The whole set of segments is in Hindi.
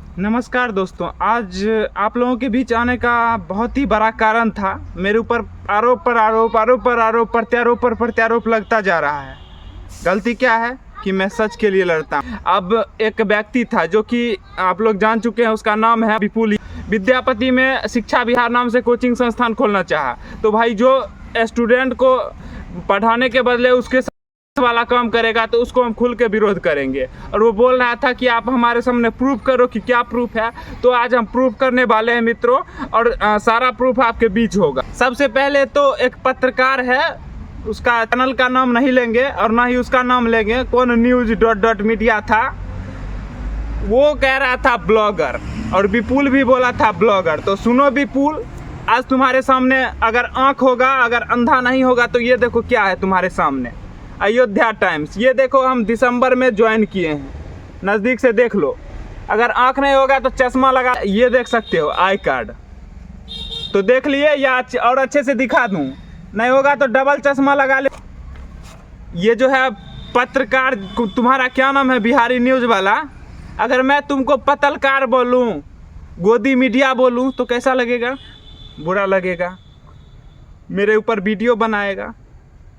नमस्कार दोस्तों, आज आप लोगों के बीच आने का बहुत ही बड़ा कारण था। मेरे ऊपर आरोप पर आरोप, आरोप पर आरोप, प्रत्यारोप पर प्रत्यारोप लगता जा रहा है। गलती क्या है कि मैं सच के लिए लड़ता हूँ। अब एक व्यक्ति था जो कि आप लोग जान चुके हैं, उसका नाम है विपुल। विद्यापति में शिक्षा विहार नाम से कोचिंग संस्थान खोलना चाहा, तो भाई जो स्टूडेंट को पढ़ाने के बदले उसके वाला काम करेगा तो उसको हम खुल के विरोध करेंगे। और वो बोल रहा था कि आप हमारे सामने प्रूफ करो कि क्या प्रूफ है, तो आज हम प्रूफ करने वाले हैं मित्रों, और सारा प्रूफ आपके बीच होगा। सबसे पहले तो एक पत्रकार है, उसका चैनल का नाम नहीं लेंगे और ना ही उसका नाम लेंगे, कौन न्यूज डॉट मीडिया था, वो कह रहा था ब्लॉगर, और विपुल भी बोला था ब्लॉगर। तो सुनो विपुल, आज तुम्हारे सामने अगर आँख होगा, अगर अंधा नहीं होगा, तो ये देखो क्या है तुम्हारे सामने, अयोध्या टाइम्स। ये देखो हम दिसंबर में ज्वाइन किए हैं, नज़दीक से देख लो। अगर आँख नहीं होगा तो चश्मा लगा, ये देख सकते हो, आई कार्ड तो देख लिए, या और अच्छे से दिखा दूँ, नहीं होगा तो डबल चश्मा लगा ले। ये जो है पत्रकार, तुम्हारा क्या नाम है, बिहारी न्यूज़ वाला, अगर मैं तुमको पत्रकार बोलूँ, गोदी मीडिया बोलूँ, तो कैसा लगेगा? बुरा लगेगा। मेरे ऊपर वीडियो बनाएगा,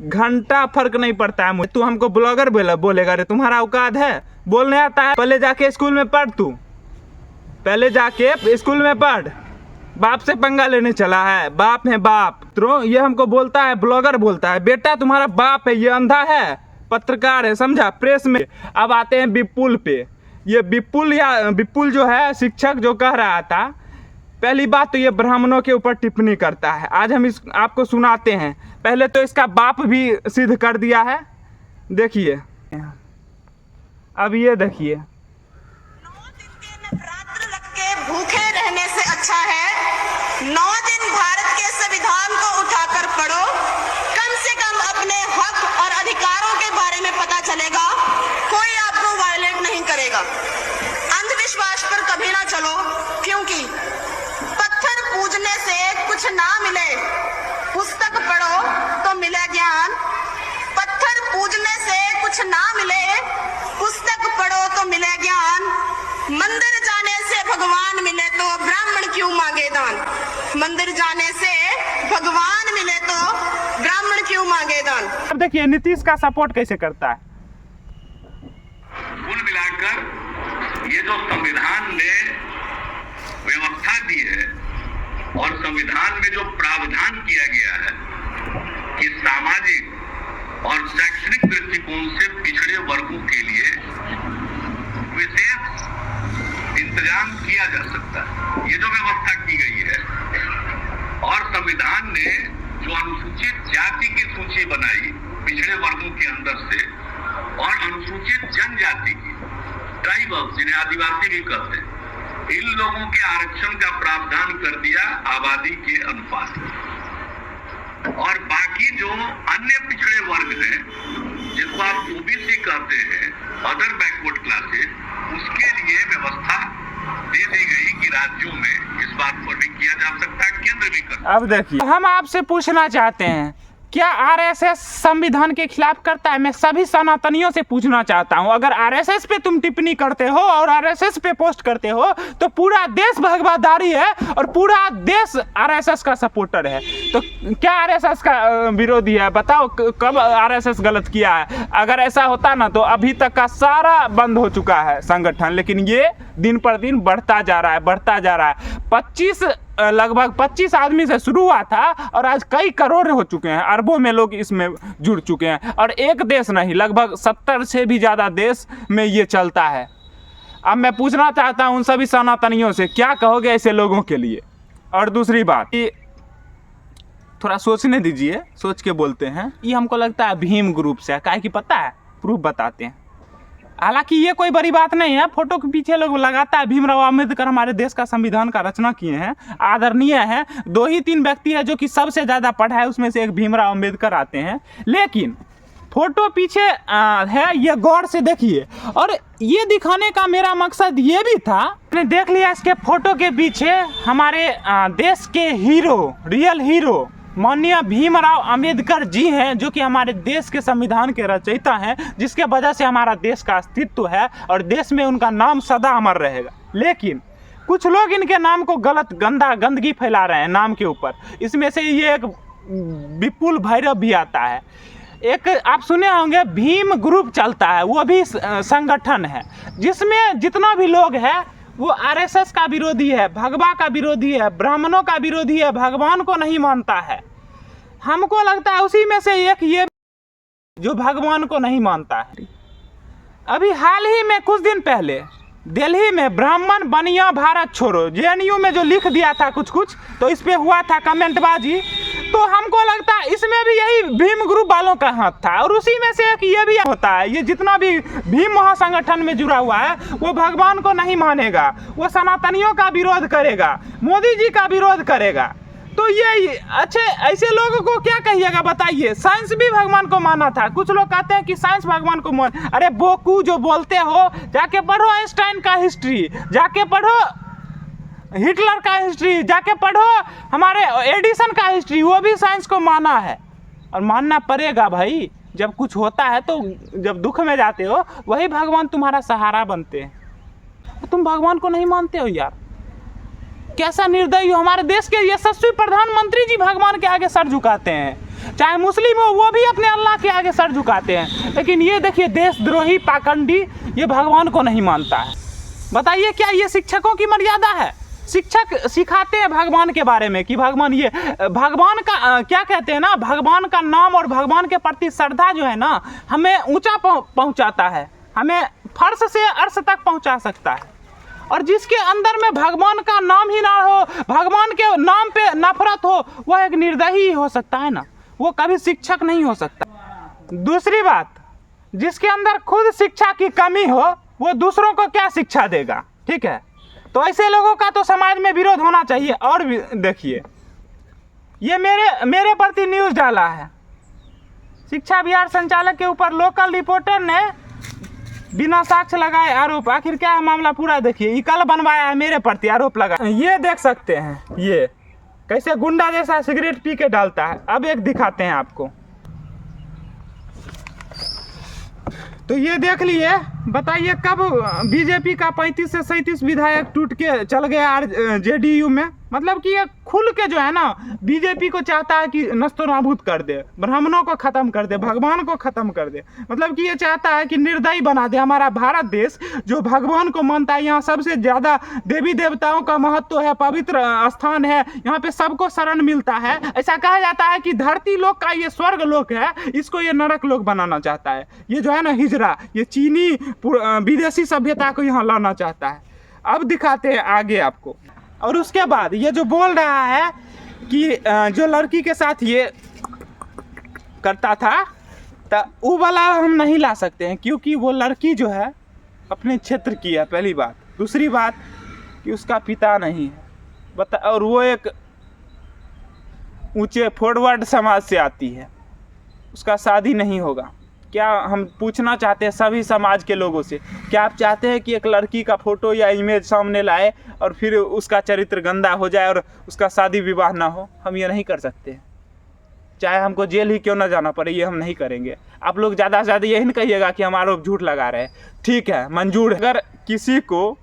घंटा फर्क नहीं पड़ता है मुझे। तू हमको ब्लॉगर बोलेगा? रे तुम्हारा औकात है? बोलने आता है? पहले जाके स्कूल में पढ़, तू पहले जाके स्कूल में पढ़। बाप से पंगा लेने चला है, बाप है बाप। तो ये हमको बोलता है ब्लॉगर, बोलता है बेटा तुम्हारा बाप है, ये अंधा है, पत्रकार है, समझा, प्रेस में। अब आते हैं विपुल पे। ये विपुल जो है शिक्षक, जो कह रहा था, पहली बात तो ये ब्राह्मणों के ऊपर टिप्पणी करता है। आज हम आपको सुनाते हैं। पहले तो इसका बाप भी सिद्ध कर दिया है, देखिए। अब ये देखिए, 9 दिन रात्र लग के भूखे रहने से अच्छा है 9 दिन भारत के संविधान को उठाकर पढ़ो। कम से कम अपने हक और अधिकारों के बारे में पता चलेगा, कोई आपको वायलेट नहीं करेगा। अंधविश्वास पर कभी ना चलो, क्योंकि पत्थर पूजने से कुछ ना मिले, पुस्तक पढ़ो तो मिले ज्ञान। पत्थर पूजने से कुछ ना मिले, पुस्तक पढ़ो तो मिले ज्ञान। मंदिर जाने से भगवान मिले तो ब्राह्मण क्यों मांगे दान। मंदिर जाने से भगवान मिले तो ब्राह्मण क्यों मांगे दान। अब देखिए नीतीश का सपोर्ट कैसे करता है। कुल मिलाकर ये जो संविधान ने व्यवस्था दी है और संविधान में जो प्रावधान किया गया है कि सामाजिक और शैक्षणिक दृष्टिकोण से पिछड़े वर्गों के लिए विशेष इंतजाम किया जा सकता है, ये जो व्यवस्था की गई है। और संविधान ने जो अनुसूचित जाति की सूची बनाई पिछड़े वर्गों के अंदर से, और अनुसूचित जनजाति की, ट्राइबल जिन्हें आदिवासी भी कहते हैं, इन लोगों के आरक्षण का प्रावधान कर दिया आबादी के अनुपात में। और बाकी जो अन्य पिछड़े वर्ग हैं, जिसको आप ओबीसी कहते हैं, अदर बैकवर्ड क्लासेस, उसके लिए व्यवस्था दे दी गई कि राज्यों में इस बात पर भी किया जा सकता है, केंद्र भी कर। अब देखिए, हम आपसे पूछना चाहते हैं, क्या आरएसएस संविधान के खिलाफ करता है? मैं सभी सनातनियों से पूछना चाहता हूं, अगर आरएसएस पे तुम टिप्पणी करते हो और आरएसएस पे पोस्ट करते हो तो पूरा देश भगवादारी है और पूरा देश आरएसएस का सपोर्टर है। तो क्या आरएसएस का विरोधी है? बताओ कब आरएसएस गलत किया है? अगर ऐसा होता ना तो अभी तक का सारा बंद हो चुका है संगठन, लेकिन ये दिन पर दिन बढ़ता जा रहा है, बढ़ता जा रहा है। लगभग 25 आदमी से शुरू हुआ था और आज कई करोड़ हो चुके हैं, अरबों में लोग इसमें जुड़ चुके हैं। और एक देश नहीं, लगभग 70 से भी ज़्यादा देश में ये चलता है। अब मैं पूछना चाहता हूँ उन सभी सनातनियों से, क्या कहोगे ऐसे लोगों के लिए? और दूसरी बात, ये थोड़ा सोचने दीजिए, सोच के बोलते हैं। ये हमको लगता है भीम ग्रुप से है, काहे कि पता है, प्रूफ बताते हैं। हालांकि ये कोई बड़ी बात नहीं है, फोटो के पीछे लोग लगाता है भीमराव अम्बेडकर हमारे देश का संविधान का रचना किए हैं, आदरणीय हैं। 2 ही 3 व्यक्ति है जो कि सबसे ज़्यादा पढ़ा है, उसमें से एक भीमराव अम्बेडकर आते हैं। लेकिन फोटो पीछे है, ये गौर से देखिए। और ये दिखाने का मेरा मकसद ये भी था, आपने देख लिया इसके फोटो के पीछे हमारे देश के हीरो, रियल हीरो माननीय भीमराव अम्बेडकर जी हैं, जो कि हमारे देश के संविधान के रचयिता हैं, जिसके वजह से हमारा देश का अस्तित्व है और देश में उनका नाम सदा अमर रहेगा। लेकिन कुछ लोग इनके नाम को गलत गंदगी फैला रहे हैं नाम के ऊपर। इसमें से ये एक विपुल भैरव भी आता है। एक आप सुने होंगे भीम ग्रुप चलता है, वो भी संगठन है जिसमें जितना भी लोग हैं वो आरएसएस का विरोधी है, भगवा का विरोधी है, ब्राह्मणों का विरोधी है, भगवान को नहीं मानता है। हमको लगता है उसी में से एक ये जो भगवान को नहीं मानता है। अभी हाल ही में कुछ दिन पहले दिल्ली में ब्राह्मण बनिया भारत छोड़ो जेएनयू में जो लिख दिया था कुछ तो इस पे हुआ था कमेंटबाजी। तो हमको लगता है इसमें भी यही भीम ग्रुप वालों का हाथ था और उसी में से एक ये भी होता है। ये जितना भी भीम महासंगठन में जुड़ा हुआ है वो भगवान को नहीं मानेगा, वो सनातनियों का विरोध करेगा, मोदी जी का विरोध करेगा। तो ये अच्छे ऐसे लोगों को क्या कहिएगा बताइए। साइंस भी भगवान को माना था। कुछ लोग कहते हैं कि साइंस भगवान को मान, अरे बोकू जो बोलते हो जाके पढ़ो आइंस्टाइन का हिस्ट्री, जाके पढ़ो हिटलर का हिस्ट्री, जाके पढ़ो हमारे एडिसन का हिस्ट्री, वो भी साइंस को माना है और मानना पड़ेगा भाई। जब कुछ होता है तो जब दुख में जाते हो वही भगवान तुम्हारा सहारा बनते हैं। तो तुम भगवान को नहीं मानते हो यार, कैसा निर्दयी हो। हमारे देश के यशस्वी प्रधानमंत्री जी भगवान के आगे सर झुकाते हैं, चाहे मुस्लिम हो वो भी अपने अल्लाह के आगे सर झुकाते हैं। लेकिन ये देखिए देशद्रोही पाखंडी ये भगवान को नहीं मानता है। बताइए क्या ये शिक्षकों की मर्यादा है? शिक्षक सिखाते हैं भगवान के बारे में कि भगवान ये भगवान का क्या कहते हैं ना, भगवान का नाम और भगवान के प्रति श्रद्धा जो है ना हमें ऊंचा पहुंचाता है, हमें फर्श से अर्श तक पहुंचा सकता है। और जिसके अंदर में भगवान का नाम ही ना हो, भगवान के नाम पे नफरत हो, वह एक निर्दयी ही हो सकता है ना, वो कभी शिक्षक नहीं हो सकता। दूसरी बात, जिसके अंदर खुद शिक्षा की कमी हो वो दूसरों को क्या शिक्षा देगा? ठीक है, तो ऐसे लोगों का तो समाज में विरोध होना चाहिए। और भी देखिए ये मेरे प्रति न्यूज़ डाला है, शिक्षा विहार संचालक के ऊपर लोकल रिपोर्टर ने बिना साक्ष्य लगाए आरोप। आखिर क्या है मामला पूरा देखिए। ये कल बनवाया है, मेरे प्रति आरोप लगा। ये देख सकते हैं ये कैसे गुंडा जैसा सिगरेट पी के डालता है। अब एक दिखाते हैं आपको, तो ये देख लिए। बताइए कब बीजेपी का 35 से 37 विधायक टूट के चल गया जेडीयू में। मतलब कि ये खुल के जो है ना बीजेपी को चाहता है कि नस्तो नाबूद कर दे, ब्राह्मणों को ख़त्म कर दे, भगवान को ख़त्म कर दे। मतलब कि ये चाहता है कि निर्दयी बना दे हमारा भारत देश जो भगवान को मानता है। यहाँ सबसे ज़्यादा देवी देवताओं का महत्व है, पवित्र स्थान है, यहाँ पे सबको शरण मिलता है। ऐसा कहा जाता है कि धरती लोक का ये स्वर्ग लोक है, इसको ये नरक लोक बनाना चाहता है। ये जो है ना हिजरा, ये चीनी विदेशी सभ्यता को यहाँ लाना चाहता है। अब दिखाते हैं आगे आपको। और उसके बाद ये जो बोल रहा है कि जो लड़की के साथ ये करता था तो वो वाला हम नहीं ला सकते हैं, क्योंकि वो लड़की जो है अपने क्षेत्र की है, पहली बात। दूसरी बात कि उसका पिता नहीं है, और वो एक ऊंचे फॉरवर्ड समाज से आती है, उसका शादी नहीं होगा। क्या हम पूछना चाहते हैं सभी समाज के लोगों से, क्या आप चाहते हैं कि एक लड़की का फोटो या इमेज सामने लाए और फिर उसका चरित्र गंदा हो जाए और उसका शादी विवाह ना हो? हम ये नहीं कर सकते, चाहे हमको जेल ही क्यों ना जाना पड़े, ये हम नहीं करेंगे। आप लोग ज़्यादा से ज़्यादा यही नहीं कहिएगा कि हमारा झूठ लगा रहे हैं, ठीक है, मंजूर है। अगर किसी को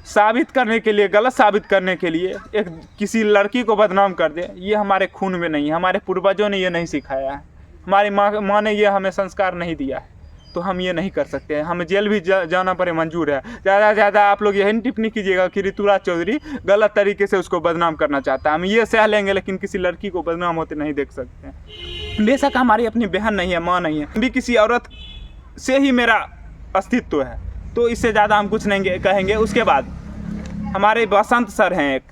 साबित करने के लिए, गलत साबित करने के लिए एक किसी लड़की को बदनाम कर दे, ये हमारे खून में नहीं है, हमारे पूर्वजों ने ये नहीं सिखाया है, हमारी माँ ने ये हमें संस्कार नहीं दिया है, तो हम ये नहीं कर सकते हैं। हमें जेल भी जाना पड़े मंजूर है। ज़्यादा से ज़्यादा आप लोग यही टिप्पणी कीजिएगा कि ऋतुराज चौधरी गलत तरीके से उसको बदनाम करना चाहता है, हम ये सह लेंगे, लेकिन किसी लड़की को बदनाम होते नहीं देख सकते हैं। बेशक हमारी अपनी बहन नहीं है, माँ नहीं है, भी किसी औरत से ही मेरा अस्तित्व है, तो इससे ज़्यादा हम कुछ नहीं कहेंगे। उसके बाद हमारे बसंत सर हैं एक,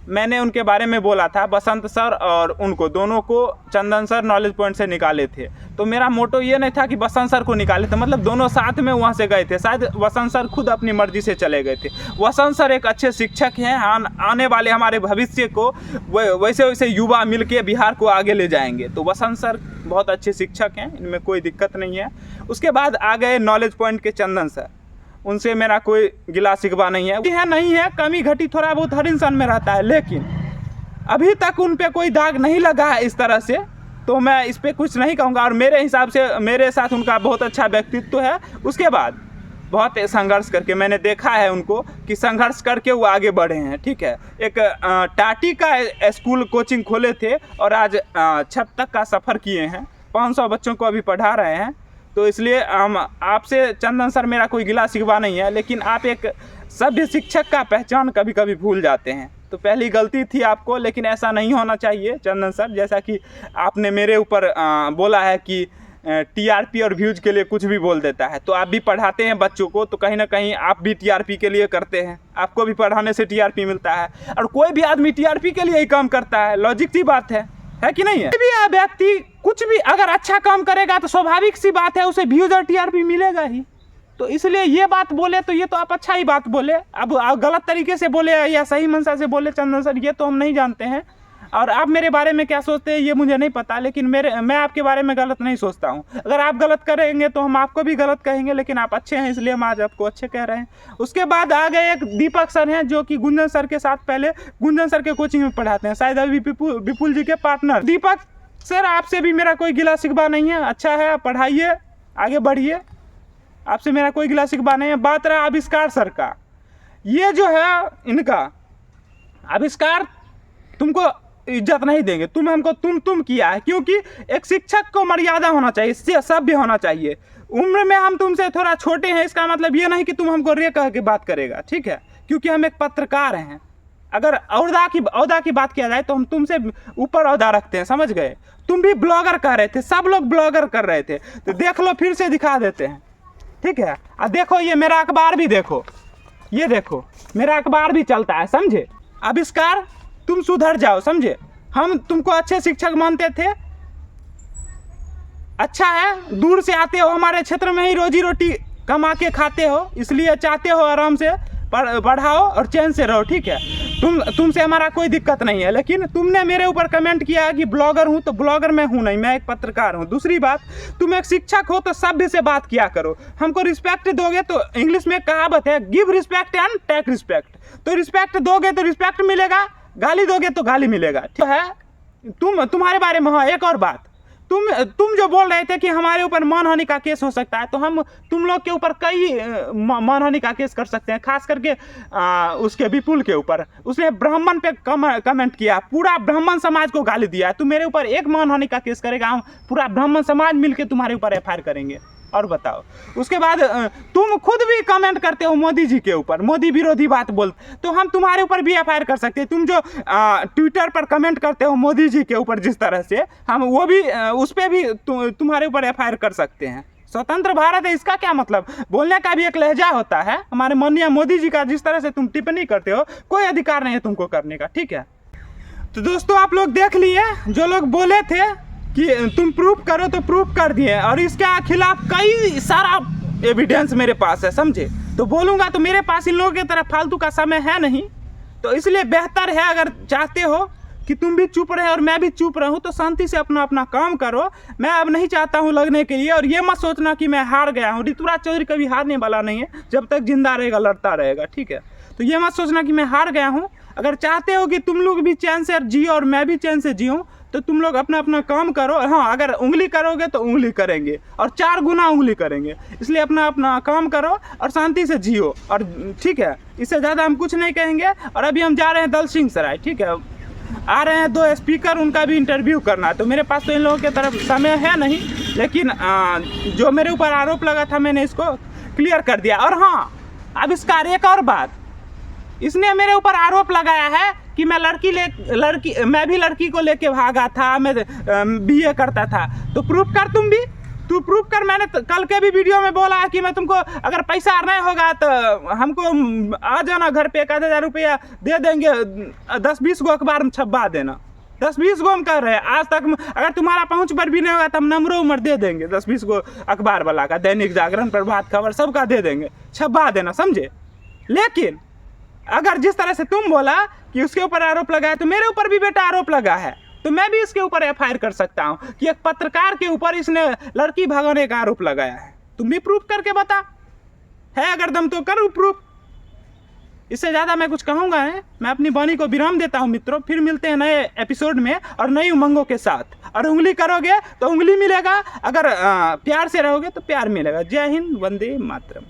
मैंने उनके बारे में बोला था, बसंत सर और उनको दोनों को चंदन सर नॉलेज पॉइंट से निकाले थे। तो मेरा मोटो ये नहीं था कि बसंत सर को निकाले थे, मतलब दोनों साथ में वहाँ से गए थे। शायद बसंत सर खुद अपनी मर्जी से चले गए थे। बसंत सर एक अच्छे शिक्षक हैं, आने वाले हमारे भविष्य को वैसे वैसे युवा मिल के बिहार को आगे ले जाएंगे। तो बसंत सर बहुत अच्छे शिक्षक हैं, इनमें कोई दिक्कत नहीं है। उसके बाद आ गए नॉलेज पॉइंट के चंदन सर, उनसे मेरा कोई गिला शिकवा नहीं है, नहीं है, कमी घटी थोड़ा बहुत हर इंसान में रहता है, लेकिन अभी तक उन पे कोई दाग नहीं लगा है इस तरह से, तो मैं इस पे कुछ नहीं कहूँगा। और मेरे हिसाब से मेरे साथ उनका बहुत अच्छा व्यक्तित्व है। उसके बाद बहुत संघर्ष करके, मैंने देखा है उनको कि संघर्ष करके वो आगे बढ़े हैं। ठीक है, एक टाटी का स्कूल कोचिंग खोले थे और आज छत तक का सफ़र किए हैं, 500 बच्चों को अभी पढ़ा रहे हैं। तो इसलिए हम आपसे चंदन सर मेरा कोई गिला शिकवा नहीं है, लेकिन आप एक सभ्य शिक्षक का पहचान कभी कभी भूल जाते हैं। तो पहली गलती थी आपको, लेकिन ऐसा नहीं होना चाहिए चंदन सर। जैसा कि आपने मेरे ऊपर बोला है कि टीआरपी और व्यूज़ के लिए कुछ भी बोल देता है, तो आप भी पढ़ाते हैं बच्चों को, तो कहीं ना कहीं आप भी टीआरपी के लिए करते हैं, आपको भी पढ़ाने से टीआरपी मिलता है। और कोई भी आदमी टीआरपी के लिए ही काम करता है, लॉजिक सी बात है कि नहीं है? भी व्यक्ति कुछ भी अगर अच्छा काम करेगा तो स्वाभाविक सी बात है उसे व्यूज़ और टीआरपी मिलेगा ही। तो इसलिए ये बात बोले तो ये तो आप अच्छा ही बात बोले। अब आप गलत तरीके से बोले या सही मंशा से बोले चंदन सर, ये तो हम नहीं जानते हैं। और आप मेरे बारे में क्या सोचते हैं ये मुझे नहीं पता, लेकिन मैं आपके बारे में गलत नहीं सोचता हूँ। अगर आप गलत करेंगे तो हम आपको भी गलत कहेंगे, लेकिन आप अच्छे हैं इसलिए हम आज आपको अच्छे कह रहे हैं। उसके बाद आ गए एक दीपक सर हैं, जो कि गुंजन सर के साथ पहले गुंजन सर के कोचिंग में पढ़ाते हैं, शायद अभी विपुल जी के पार्टनर। दीपक सर आपसे भी मेरा कोई गिला शिकवा नहीं है, अच्छा है आप पढ़ाइए, आगे बढ़िए, आपसे मेरा कोई गिला शिकवा नहीं है। बात रहा आविष्कार सर का, ये जो है इनका आविष्कार तुमको इज्जत नहीं देंगे, तुम हमको तुम किया है, क्योंकि एक शिक्षक को मर्यादा होना चाहिए, सभ्य होना चाहिए। उम्र में हम तुमसे थोड़ा छोटे हैं, इसका मतलब ये नहीं कि तुम हमको रे कह के बात करेगा, ठीक है, क्योंकि हम एक पत्रकार हैं। अगर औदा की बात किया जाए तो हम तुमसे ऊपर औदा रखते हैं, समझ गए? तुम भी ब्लॉगर कह रहे थे, सब लोग ब्लॉगर कर रहे थे, तो देख लो फिर से दिखा देते हैं, ठीक है। अब देखो ये मेरा अखबार भी देखो, ये देखो मेरा अखबार भी चलता है, समझे? आविष्कार तुम सुधर जाओ, समझे? हम तुमको अच्छे शिक्षक मानते थे, अच्छा है दूर से आते हो, हमारे क्षेत्र में ही रोजी रोटी कमा के खाते हो, इसलिए चाहते हो आराम से पढ़ाओ और चैन से रहो, ठीक है। तुमसे हमारा कोई दिक्कत नहीं है, लेकिन तुमने मेरे ऊपर कमेंट किया कि ब्लॉगर हूँ, तो ब्लॉगर मैं हूँ नहीं, मैं एक पत्रकार हूँ। दूसरी बात, तुम एक शिक्षक हो तो सभ्य से बात किया करो, हमको रिस्पेक्ट दोगे तो, इंग्लिश में कहावत है give respect and take respect, तो रिस्पेक्ट दोगे तो रिस्पेक्ट मिलेगा, गाली दोगे तो गाली मिलेगा, ठीक है। तुम्हारे बारे में हाँ एक और बात, तुम जो बोल रहे थे कि हमारे ऊपर मानहानि का केस हो सकता है, तो हम तुम लोग के ऊपर कई मानहानि का केस कर सकते हैं, खास करके उसके विपुल के ऊपर। उसने ब्राह्मण पे कमेंट किया, पूरा ब्राह्मण समाज को गाली दिया। तुम मेरे ऊपर एक मानहानि का केस करेगा, हम पूरा ब्राह्मण समाज मिलकर तुम्हारे ऊपर FIR करेंगे। और बताओ, उसके बाद तुम खुद भी कमेंट करते हो मोदी जी के ऊपर, मोदी विरोधी बात बोलते, तो हम तुम्हारे ऊपर भी FIR कर सकते हैं। तुम जो ट्विटर पर कमेंट करते हो मोदी जी के ऊपर जिस तरह से, हम वो भी उस पर भी तुम्हारे ऊपर FIR कर सकते हैं। स्वतंत्र भारत है, इसका क्या मतलब? बोलने का भी एक लहजा होता है। हमारे माननीय मोदी जी का जिस तरह से तुम टिप्पणी करते हो, कोई अधिकार नहीं है तुमको करने का, ठीक है। तो दोस्तों आप लोग देख लिए, जो लोग बोले थे कि तुम प्रूफ करो तो प्रूफ कर दिए, और इसके खिलाफ कई सारा एविडेंस मेरे पास है, समझे? तो बोलूँगा तो मेरे पास इन लोगों की तरह फालतू का समय है नहीं, तो इसलिए बेहतर है, अगर चाहते हो कि तुम भी चुप रहे और मैं भी चुप रहूं, तो शांति से अपना काम करो। मैं अब नहीं चाहता हूं लगने के लिए, और ये मत सोचना कि मैं हार गया हूं। ऋतुराज चौधरी कभी हारने वाला नहीं है, जब तक जिंदा रहेगा लड़ता रहेगा, ठीक है। तो ये मत सोचना कि मैं हार गया हूं। अगर चाहते हो कि तुम लोग भी चैन से जियो और मैं भी चैन से जीऊँ, तो तुम लोग अपना काम करो। हाँ, अगर उंगली करोगे तो उंगली करेंगे, और 4 गुना उंगली करेंगे, इसलिए अपना काम करो और शांति से जियो, और ठीक है, इससे ज़्यादा हम कुछ नहीं कहेंगे। और अभी हम जा रहे हैं दलसिंह सराय, ठीक है, आ रहे हैं 2 स्पीकर, उनका भी इंटरव्यू करना है। तो मेरे पास तो इन लोगों की तरफ समय है नहीं, लेकिन जो मेरे ऊपर आरोप लगा था मैंने इसको क्लियर कर दिया। और हाँ, अब इसका एक और बात, इसने मेरे ऊपर आरोप लगाया है कि मैं मैं भी लड़की को लेके भागा था, मैं BA करता था। तो प्रूफ कर, तू प्रूफ कर। मैंने कल के भी वीडियो में बोला कि मैं तुमको अगर पैसा नहीं होगा तो हमको आ जाना घर पे, 1000 रुपया दे देंगे, 10-20 गो अखबार में छपवा देना। 10-20 गो हम कर रहे हैं, आज तक अगर तुम्हारा पहुंच पर भी नहीं होगा तो हम नंबर दे देंगे, 10-20 गो अखबार वाला का, दैनिक जागरण, प्रभात खबर, सबका दे देंगे, छपवा देना, समझे? लेकिन अगर जिस तरह से तुम बोला कि उसके ऊपर आरोप लगा है, तो मेरे ऊपर भी बेटा आरोप लगा है, तो मैं भी इसके ऊपर FIR कर सकता हूं कि एक पत्रकार के ऊपर इसने लड़की भगाने का आरोप लगाया है। तुम भी प्रूफ करके बता, है अगर दम तो करो प्रूफ। इससे ज़्यादा मैं कुछ कहूँगा नहीं। मैं अपनी वाणी को विराम देता हूँ मित्रों, फिर मिलते हैं नए एपिसोड में और नई उमंगों के साथ। और उंगली करोगे तो उंगली मिलेगा, अगर प्यार से रहोगे तो प्यार मिलेगा। जय हिंद, वंदे मातरम।